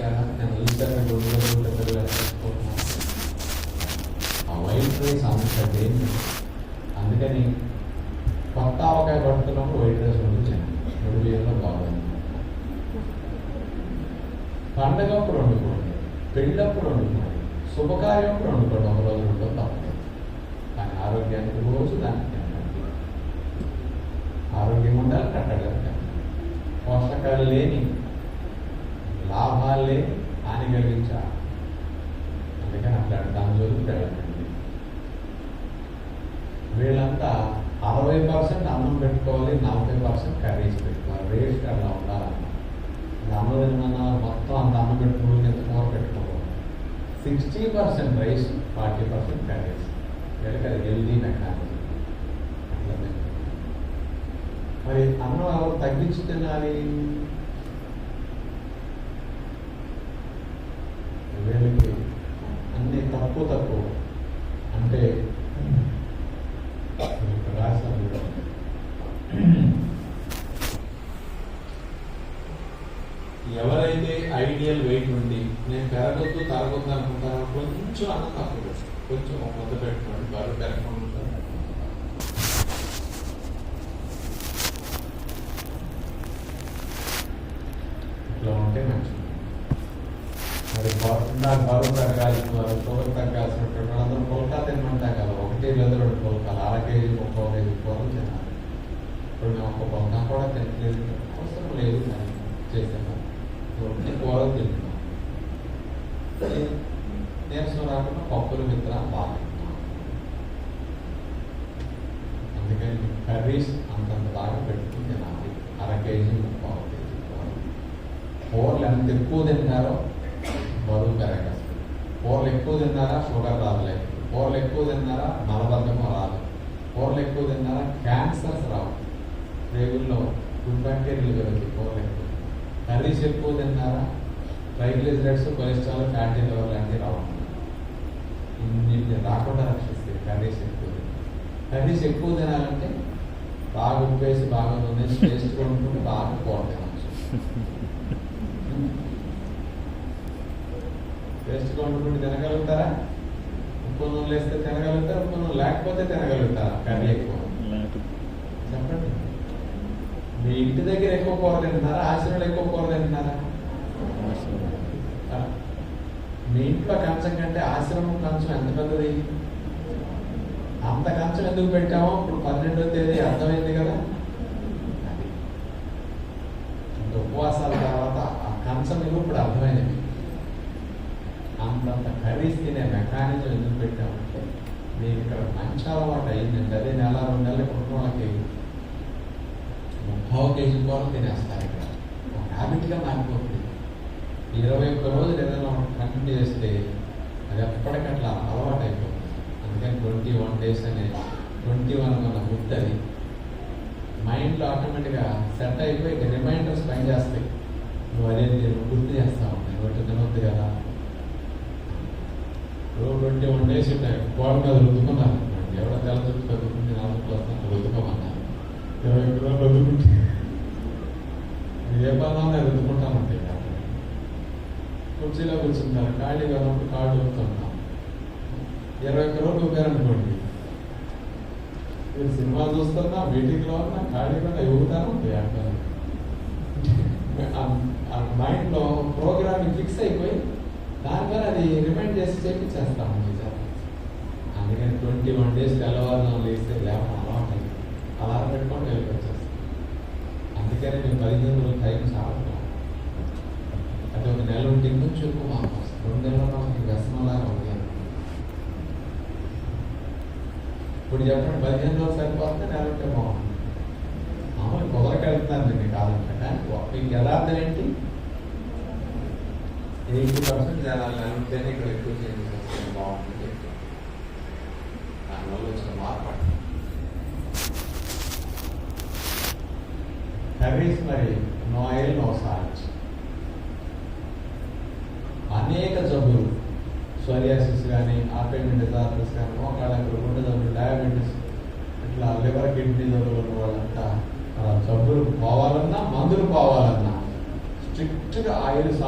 చూసారా, నేను చూసాను ఆ వైట్ రైస్ అంత డేంజర్. అందుకని కొత్త ఆవకాయ పడుతున్నప్పుడు వైట్ రైస్ వండించాను, 3 బియ్యంలో బాగుంది. పండగప్పుడు వండుకోండి, పెళ్ళప్పుడు వండుకోండి, శుభకార్యప్పుడు వండుకోండి, ఒక రోజు 2 తప్పదు. కానీ ఆరోగ్యానికి రోజు దానికి తినండి. ఆరోగ్యం ఉండాలి, కట్టగలుగుతాం. పోషకాలు లేని, లాభాలు లేని హాని కలిగించాలి. అందుకని అట్లాంటి దాని జోలికి వెళ్ళకండి. వీళ్ళంతా 60% అన్నం పెట్టుకోవాలి, 40% కర్రీస్ పెట్టుకోవాలి. రేట్ అలా ఉండాలన్నమాట. అన్నం తినమన్నారు మొత్తం అంత అన్నం పెట్టుకోవాలి, ఎంత కూర పెట్టుకోవాలి. 60% రైస్, 40% కర్రీస్. వీళ్ళకి అది హెల్దీ మెకానిజం. అట్లా మరి అన్నం ఎవరు తగ్గించి తినాలి? వీళ్ళకి అన్ని తక్కువ అంటే రాశారు. ఎవరైతే ఐడియల్ వెయిట్ నుండి నేను తరగొద్దు అనుకుంటారో కొంచెం అన్నం తక్కువ, కొంచెం ఒక ముద్ద పెట్టుకోండి, బరువు పెరగకుండా ఉంటారు. ఇట్లా ఉంటే మంచిది. మరి నాకు బరువు తగ్గాలి, షుగర్ తగ్గాల్సినటువంటి అందరూ పుల్కా తినమంటా కదా, 1 లేదా 2 పుల్కాలు, 1/2 కేజీ 1 కేజీ కూరలు తినాలి. ఇప్పుడు మేము 1 పుల్కా కూడా తినలేదు, అవసరం లేదు కానీ చేసాను. కూరలు తింటున్నాం, నీరసం రాకుండా పప్పులు విత్తనాలు బాగా తింటున్నాం. అందుకని కర్రీస్ అంతంత బాగా పెట్టుకుని తినాలి. 1/2 కేజీ 1/4 కేజీ కూరలు ఎంత ఎక్కువ తింటారో బరువు పెరగేస్తుంది. కూరలు ఎక్కువ తిన్నారా షుగర్ రాదులేదు, కూరలు ఎక్కువ తిన్నారా మలబద్ధకం రాదు, కూరలు ఎక్కువ తిన్నారా క్యాన్సర్స్ రావు, రేగుల్లో గుడ్ బ్యాక్టీరియాలు పెరుగుతాయి. కూరలు ఎక్కువ కర్రీస్ ఎక్కువ తిన్నారా ట్రైగ్లిజరైడ్స్, కొలెస్ట్రాల్, ఫ్యాటీ లివర్ లాంటివి రావు. ఇన్నింటిని రాకుండా రక్షిస్తాయి కర్రీస్ ఎక్కువ. కర్రీస్ ఎక్కువ తినాలంటే బాగా ఉప్పేసి బాగా నూనె టేస్ట్ కొనుక్కుంటే బాగా కూర తినచ్చు. టేస్ట్ కొనుక్కుంటే తినగలుగుతారా? ఉప్పు నూనెలు వేస్తే తినగలుగుతారా? ఉప్పు నూనె లేకపోతే తినగలుగుతారా? కర్రీ ఎక్కువ చెప్పండి. మీ ఇంటి దగ్గర ఎక్కువ కూర తింటున్నారా? ఆశ్రమంలో ఎక్కువ కూర తింటున్నారా? మీ ఇంట్లో కంచం కంటే ఆశ్రమం కంచం ఎంత పెద్దది? అంత కంచం ఎందుకు పెట్టామో ఇప్పుడు 12వ తేదీ అర్థమైంది కదా. ఉపవాసాల తర్వాత ఆ కంచం ఇప్పుడు అర్థమైంది. అంతంత కర్రీస్ తినే మెకానిజం ఎందుకు పెట్టామంటే మీకు ఇక్కడ మంచి అలవాటు అయిందండి. అదే 1-2 నెలలు ఉన్న వాళ్ళకి 30 కేజీ కూరలు తినేస్తారు. ఇక్కడ ఒక హ్యాబిట్గా మారిపోతుంది. 21 రోజులు ఏదైనా కంటిన్యూ చేస్తే అది ఎప్పటికట్లా అలవాటు అయిపోతుంది. అందుకని 21 days అనేది 21 మన బుద్ధి అది మైండ్లో ఆటోమేటిక్గా సెట్ అయిపోయి రిమైండర్స్ పనిచేస్తాయి. నువ్వు అదే గుర్తు చేస్తావు, నేను ఒకటి తినొద్దు కదా. 21 days ఉంటాయి. గోడ మీద రుద్దుకున్నాను అనుకోండి, ఎవడో తెల్ల చుట్టూ చదువుకుంటే 4 వస్తాను రుద్దుకోమన్నారు. 21 రోజులు రుద్దుకుంటే ఏ పనున్నా రుద్దుకుంటామంటే కుర్చీలో కూర్చుంటారు, ఖాళీగా ఉన్నప్పుడు కాళ్ళు రుద్దుతుంటాం. 21 రోజులు ఊపారనుకోండి, మీరు సినిమా చూస్తున్నా మీటింగ్లో ఉన్నా ఖాళీగా ఊగుతాను ఉంటాయి. ఆ మైండ్లో ప్రోగ్రామింగ్ ఫిక్స్ అయిపోయి దానిపైన అది రిమైండ్ చేసి చేస్తాము. అందుకని 21 days తెల్లవారుజాము లేస్తే లేవడం అలవాటు, అలారం పెట్టుకొని వెళ్ళిపోవచ్చు. అందుకని మేము 15 రోజుల టైం సాగుతాం. అది 1 నెల ఉంటే ఇంకొంచెం ఎక్కువ మాకు వస్తుంది. 2 నెలల్లో మనకి వ్యసనంలాగా ఉంది. ఇప్పుడు చెప్పండి, 15 రోజులు సరిపోతే నెల ఉంటే బాగుంటుంది. మామూలు కుదరకెళ్తున్నాను మీకు కాదంటే, కానీ మీకు యథార్థం ఏంటి? 80% జనాలు ఉంటేనే ఇక్కడ ఎక్కువ చేంజ్ వస్తుంది, బాగుంటుంది. దానివల్ల వచ్చిన మార్పు కర్రీస్ మరి నో ఆయిల్ నో సాల్ట్. అనేక జబ్బులు, సోరియాసిస్ కానీ, ఆటోఇమ్యూన్ డిజార్డర్స్ కానీ, మోకాళ్ళకు గుండె జబ్బులు, డయాబెటీస్, ఇట్లా లివర్ కిడ్నీ జబ్బులు ఉన్న వాళ్ళంతా జబ్బులు పోవాలన్నా మందులు పోవాలన్నా స్ట్రిక్ట్గా ఆయిల్ సాల్ట్